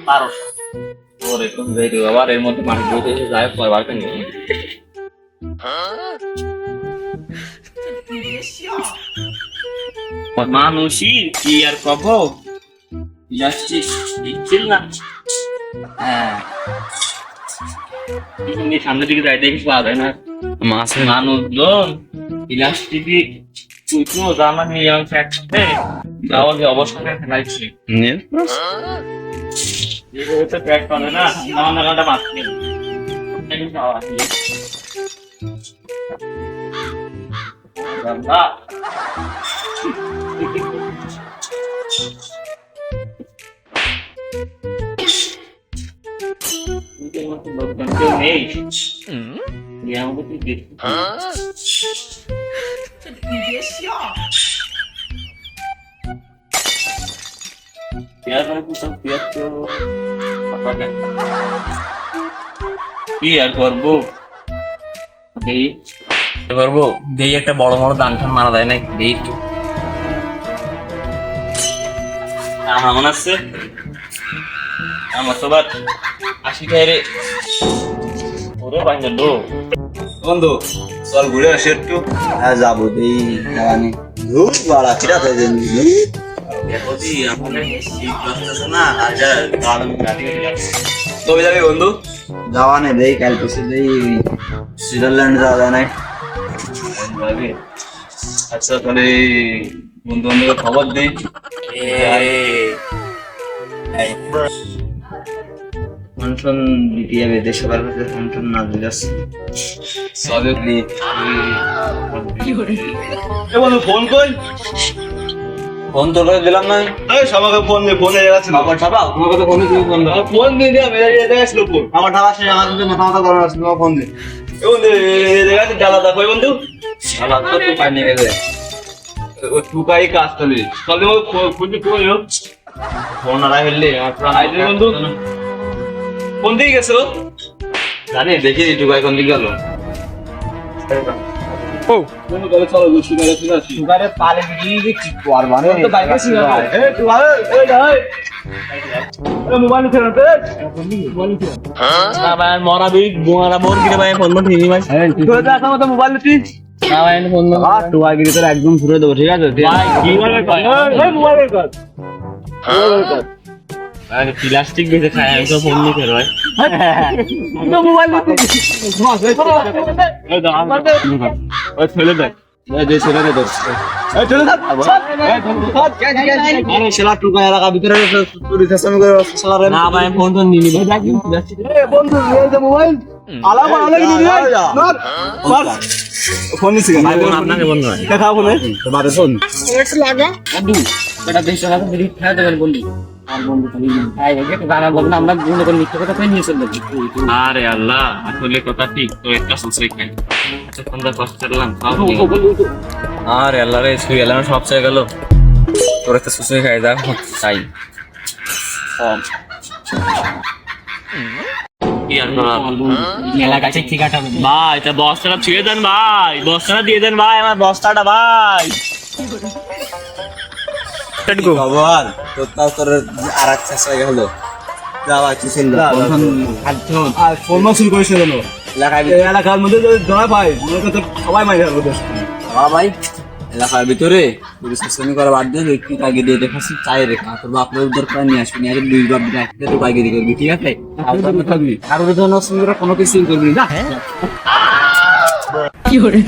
পারো ওরে কোন যাইতে আবার এর মধ্যে পানি দিয়ে যায় পরে বার করে মানুষই কি আর কব যাচ্ছি ছিল না হ্যাঁ সামনের দিকে যাই দেখিস পাওয়া যায় না মাছের মানুষজন ইলাস্টিক কুচো জামা নিয়ে আমি ফ্যাক্টে তাহলে অবস্থানে ফেলাইছি প্যাক করে না আমার নাগালটা মাছ নেই কি আর করবো করবো দেই একটা বড় বড় দান টান মারা যায় না দেই একটু আমার মনে আছে আমার তো বার 80 টাকা রে ওরে বান্ধব বন্ধু চল ঘুরে আসি একটু। হ্যাঁ যাবো এই জানি ধুর বাড়া কিরা তাই জানি তবে যাবি বন্ধু যাওয়া নেই দেই কাল পরশু দেই সুইজারল্যান্ড যাওয়া যায় নাই। আচ্ছা তাহলে বন্ধু বান্ধবের খবর দিই ফাংশন দিতে যাবে দেশবার কাছে ফাংশন না দিলাস ফোন কই ফোন তো করে দিলাম না সবাইকে ফোন দিয়ে ফোন হয়ে গেছে বাবা ছাপা তোমাকে তো ফোন দিয়ে ফোন দাও ফোন দিয়ে দিয়া মেরে দেখাইছিল ফোন আমার ঢাকা সে আমাদের মাথা মাথা করার আছে তোমার ফোন দিয়ে এ বন্ধু দেখাইছে ডালা দা কই বন্ধু ডালা তো তুই পাই নিয়ে গেছে ও টুকাই কাজ চলে চলে ও ফোন কই ও ফোন আর হইলে আর প্রাণ আইলে বন্ধু কোন দিকে গেছো জানি দেখি টুকাই কোন দিকে গেল ও কোন গলে চলো সুগারে সুগারে পালে গিয়ে কি করবা না তো বাইকে সুগারে এ টুকাই ওই যাই এ মোবাইল ফেরত দে মোবাইল ফেরত না ভাই মরা বি গোয়ারা মোর গিরে ভাই ফোন মত হিনি ভাই তো দেখা মত মোবাইল তুই না ভাই ফোন না টুকাই গিরে তোর একদম ঘুরে দেব ঠিক আছে ভাই কি করবে কয় এই মোবাইল কর মোবাইল কর আরে প্লাস্টিক বেঁচে খায় আমি তো ফোন নিয়ে ফের ভাই তো মোবাইল নিতে ওই ছেলে দেখ ওই যে ছেলে দে এই ছেলে থাক আরে শালা টুকা এলাকা ভিতরে চুরি চাসামি করে শালা রে না ভাই ফোন তো নিনি ভাই দেখ প্লাস্টিক এ বন্ধু এই যে মোবাইল আলাদা আলাদা নিনি না ফোন নিছি ভাই ফোন আপনাকে বন্ধ হয় দেখা ফোনে তোমারে ফোন এক্স লাগা আদু বেটা 200 টাকা দিলি খায় দেবেন বন্ধু আর বন্ধু খালি খাই রেখে তো গানা বলনা আমরা গুণ করে মিথ্যা কথা কই নিয়ে চলে আরে আল্লাহ আসলে কথা ঠিক তো একটা সুসই খাই আচ্ছা ফোনটা কষ্ট করলাম আরে আল্লাহ রে সুই এলাম সব ছেড়ে গেল তোর একটা সুসই খাই যা তাই কি আর মেলা কাছে ঠিক আছে ভাই তা বস্তাটা ছিঁড়ে দেন ভাই বস্তাটা দিয়ে দেন ভাই আমার বস্তাটা ভাই খবর তো তাও তোর আর একটা শেষ হলো যাওয়া কি ছিল আর ফোন শুরু করেছিল এলাকার মধ্যে ধরা ভাই তো সবাই মাইরে হবে ভাই এলাকার ভিতরে পরিশ্রম করা বাদ দিয়ে একটু আগে দিয়ে দেখাচ্ছি চাই রেখা তোর বাপের দরকার নিয়ে আসবি নিয়ে দুই বাপ একটু বাইগিরি করবি ঠিক আছে থাকবি কারোর জন্য কোনো কিছু করবি না কি করে